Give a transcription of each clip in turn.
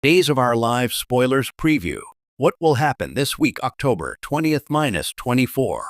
Days of Our Lives spoilers preview. What will happen this week, October 20th-24?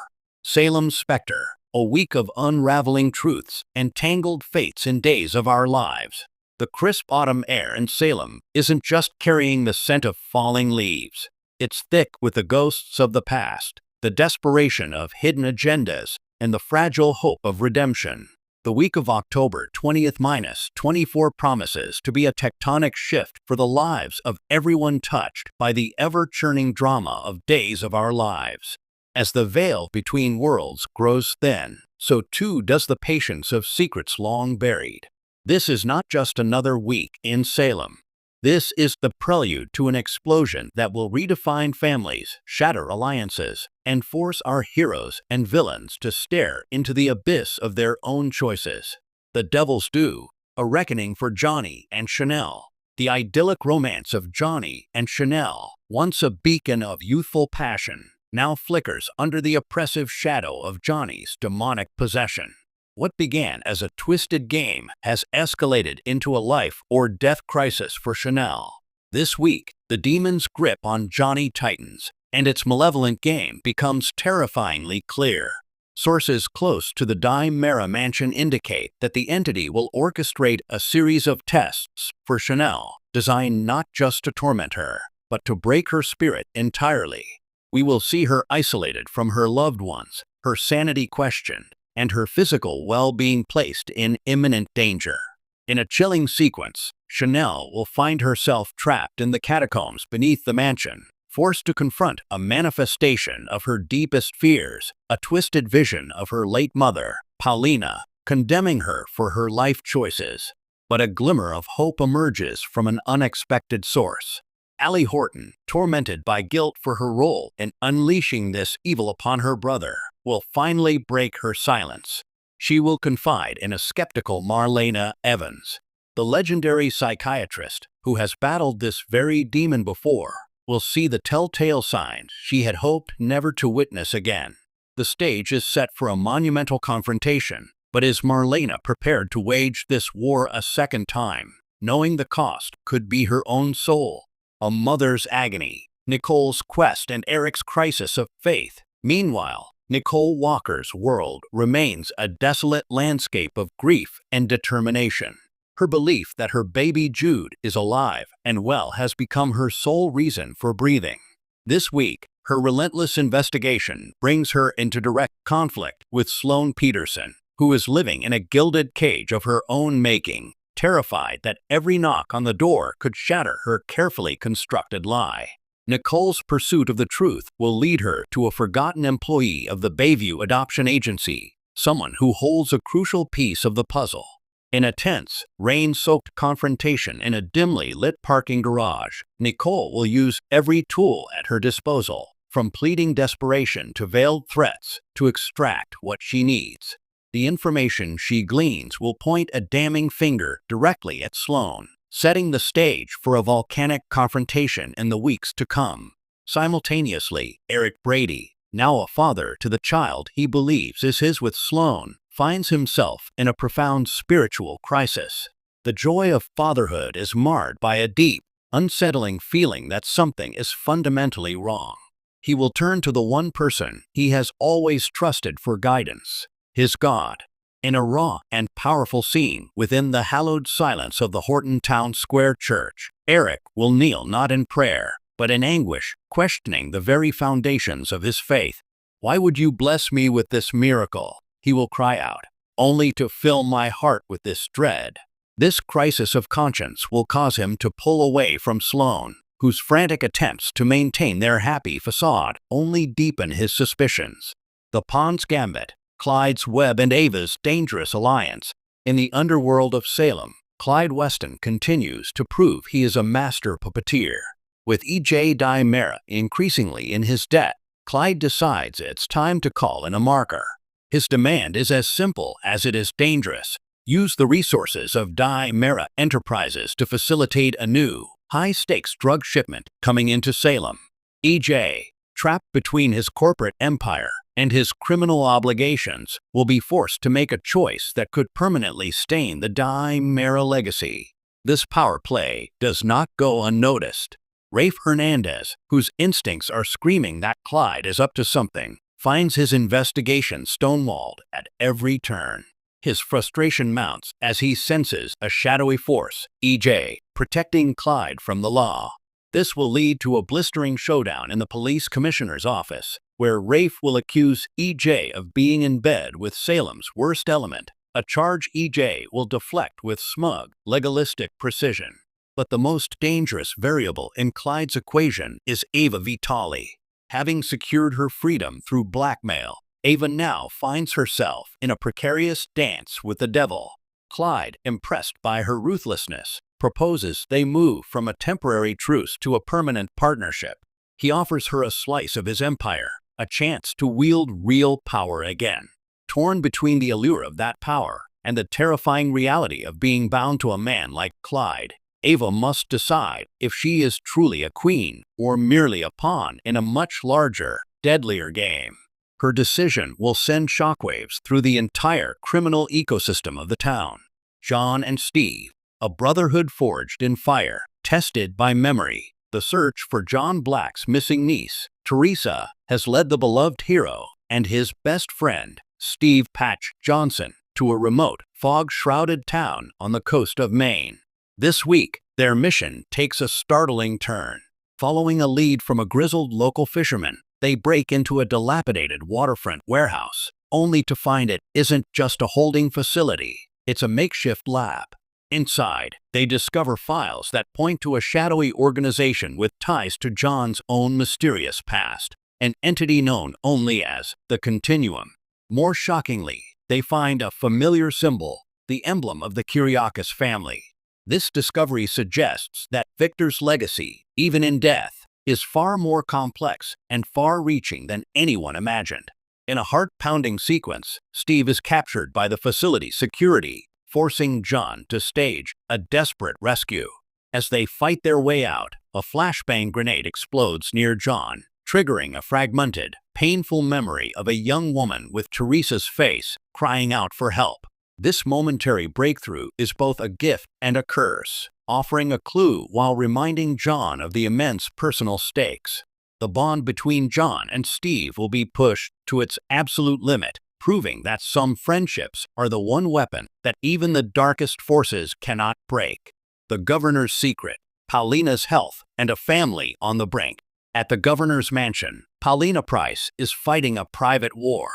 Salem Spectre, a week of unraveling truths and tangled fates in Days of Our Lives. The crisp autumn air in Salem isn't just carrying the scent of falling leaves. It's thick with the ghosts of the past, the desperation of hidden agendas, and the fragile hope of redemption. The week of October 20th-24 promises to be a tectonic shift for the lives of everyone touched by the ever-churning drama of Days of Our Lives. As the veil between worlds grows thin, so too does the patience of secrets long buried. This is not just another week in Salem. This is the prelude to an explosion that will redefine families, shatter alliances, and force our heroes and villains to stare into the abyss of their own choices. The Devil's Due, a reckoning for Johnny and Chanel. The idyllic romance of Johnny and Chanel, once a beacon of youthful passion, now flickers under the oppressive shadow of Johnny's demonic possession. What began as a twisted game has escalated into a life-or-death crisis for Chanel. This week, the demon's grip on Johnny tightens, and its malevolent game becomes terrifyingly clear. Sources close to the Mera mansion indicate that the entity will orchestrate a series of tests for Chanel, designed not just to torment her, but to break her spirit entirely. We will see her isolated from her loved ones, her sanity questioned, and her physical well-being placed in imminent danger. In a chilling sequence, Chanel will find herself trapped in the catacombs beneath the mansion, forced to confront a manifestation of her deepest fears, a twisted vision of her late mother, Paulina, condemning her for her life choices. But a glimmer of hope emerges from an unexpected source. Allie Horton, tormented by guilt for her role in unleashing this evil upon her brother, will finally break her silence. She will confide in a skeptical Marlena Evans. The legendary psychiatrist, who has battled this very demon before, will see the telltale signs she had hoped never to witness again. The stage is set for a monumental confrontation, but is Marlena prepared to wage this war a second time, knowing the cost could be her own soul? A mother's agony, Nicole's quest, and Eric's crisis of faith. Meanwhile, Nicole Walker's world remains a desolate landscape of grief and determination. Her belief that her baby Jude is alive and well has become her sole reason for breathing. This week, her relentless investigation brings her into direct conflict with Sloane Peterson, who is living in a gilded cage of her own making, terrified that every knock on the door could shatter her carefully constructed lie. Nicole's pursuit of the truth will lead her to a forgotten employee of the Bayview Adoption Agency, someone who holds a crucial piece of the puzzle. In a tense, rain-soaked confrontation in a dimly lit parking garage, Nicole will use every tool at her disposal, from pleading desperation to veiled threats, to extract what she needs. The information she gleans will point a damning finger directly at Sloane, setting the stage for a volcanic confrontation in the weeks to come. Simultaneously, Eric Brady, now a father to the child he believes is his with Sloane, finds himself in a profound spiritual crisis. The joy of fatherhood is marred by a deep, unsettling feeling that something is fundamentally wrong. He will turn to the one person he has always trusted for guidance, his God. In a raw and powerful scene within the hallowed silence of the Horton Town Square Church, Eric will kneel not in prayer, but in anguish, questioning the very foundations of his faith. "Why would you bless me with this miracle?" he will cry out, "only to fill my heart with this dread." This crisis of conscience will cause him to pull away from Sloane, whose frantic attempts to maintain their happy facade only deepen his suspicions. The Pawn's Gambit, Clyde's web, and Ava's dangerous alliance. In the underworld of Salem, Clyde Weston continues to prove he is a master puppeteer. With E.J. Mera increasingly in his debt, Clyde decides it's time to call in a marker. His demand is as simple as it is dangerous. Use the resources of Mera Enterprises to facilitate a new, high-stakes drug shipment coming into Salem. E.J., trapped between his corporate empire and his criminal obligations, will be forced to make a choice that could permanently stain the Mera legacy. This power play does not go unnoticed. Rafe Hernandez, whose instincts are screaming that Clyde is up to something, finds his investigation stonewalled at every turn. His frustration mounts as he senses a shadowy force, EJ, protecting Clyde from the law. This will lead to a blistering showdown in the police commissioner's office, where Rafe will accuse EJ of being in bed with Salem's worst element, a charge EJ will deflect with smug, legalistic precision. But the most dangerous variable in Clyde's equation is Ava Vitale. Having secured her freedom through blackmail, Ava now finds herself in a precarious dance with the devil. Clyde, impressed by her ruthlessness, proposes they move from a temporary truce to a permanent partnership. He offers her a slice of his empire, a chance to wield real power again. Torn between the allure of that power and the terrifying reality of being bound to a man like Clyde, Ava must decide if she is truly a queen or merely a pawn in a much larger, deadlier game. Her decision will send shockwaves through the entire criminal ecosystem of the town. John and Steve, a brotherhood forged in fire, tested by memory. The search for John Black's missing niece, Teresa, has led the beloved hero and his best friend, Steve Patch Johnson, to a remote, fog-shrouded town on the coast of Maine. This week, their mission takes a startling turn. Following a lead from a grizzled local fisherman, they break into a dilapidated waterfront warehouse, only to find it isn't just a holding facility, it's a makeshift lab. Inside, they discover files that point to a shadowy organization with ties to John's own mysterious past, an entity known only as the Continuum. More shockingly, they find a familiar symbol, the emblem of the Kyriakis family. This discovery suggests that Victor's legacy, even in death, is far more complex and far-reaching than anyone imagined. In a heart-pounding sequence, Steve is captured by the facility's security, forcing John to stage a desperate rescue. As they fight their way out, a flashbang grenade explodes near John, triggering a fragmented, painful memory of a young woman with Teresa's face crying out for help. This momentary breakthrough is both a gift and a curse, offering a clue while reminding John of the immense personal stakes. The bond between John and Steve will be pushed to its absolute limit, proving that some friendships are the one weapon that even the darkest forces cannot break. The governor's secret, Paulina's health, and a family on the brink. At the governor's mansion, Paulina Price is fighting a private war.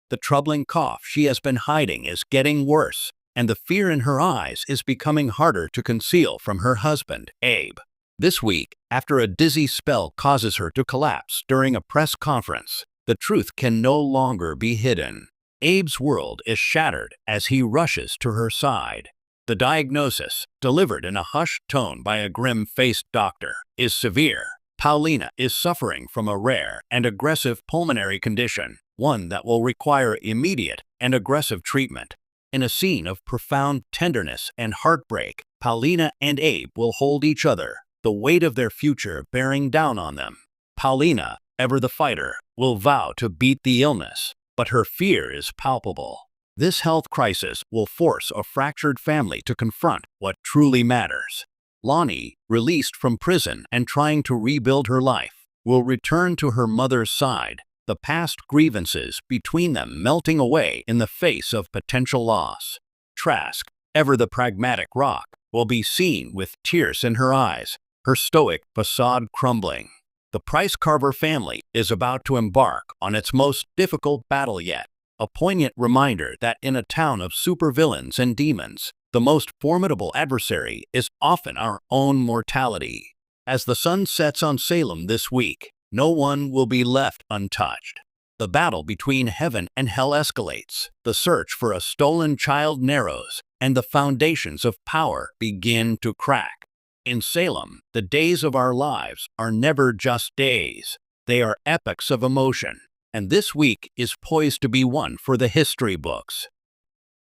The troubling cough she has been hiding is getting worse, and the fear in her eyes is becoming harder to conceal from her husband, Abe. This week, after a dizzy spell causes her to collapse during a press conference, the truth can no longer be hidden. Abe's world is shattered as he rushes to her side. The diagnosis, delivered in a hushed tone by a grim-faced doctor, is severe. Paulina is suffering from a rare and aggressive pulmonary condition, one that will require immediate and aggressive treatment. In a scene of profound tenderness and heartbreak, Paulina and Abe will hold each other, the weight of their future bearing down on them. Paulina, ever the fighter, will vow to beat the illness, but her fear is palpable. This health crisis will force a fractured family to confront what truly matters. Lonnie, released from prison and trying to rebuild her life, will return to her mother's side, the past grievances between them melting away in the face of potential loss. Trask, ever the pragmatic rock, will be seen with tears in her eyes, her stoic facade crumbling. The Price Carver family is about to embark on its most difficult battle yet, a poignant reminder that in a town of supervillains and demons, the most formidable adversary is often our own mortality. As the sun sets on Salem this week, no one will be left untouched. The battle between heaven and hell escalates, the search for a stolen child narrows, and the foundations of power begin to crack. In Salem, the days of our lives are never just days. They are epochs of emotion, and this week is poised to be one for the history books.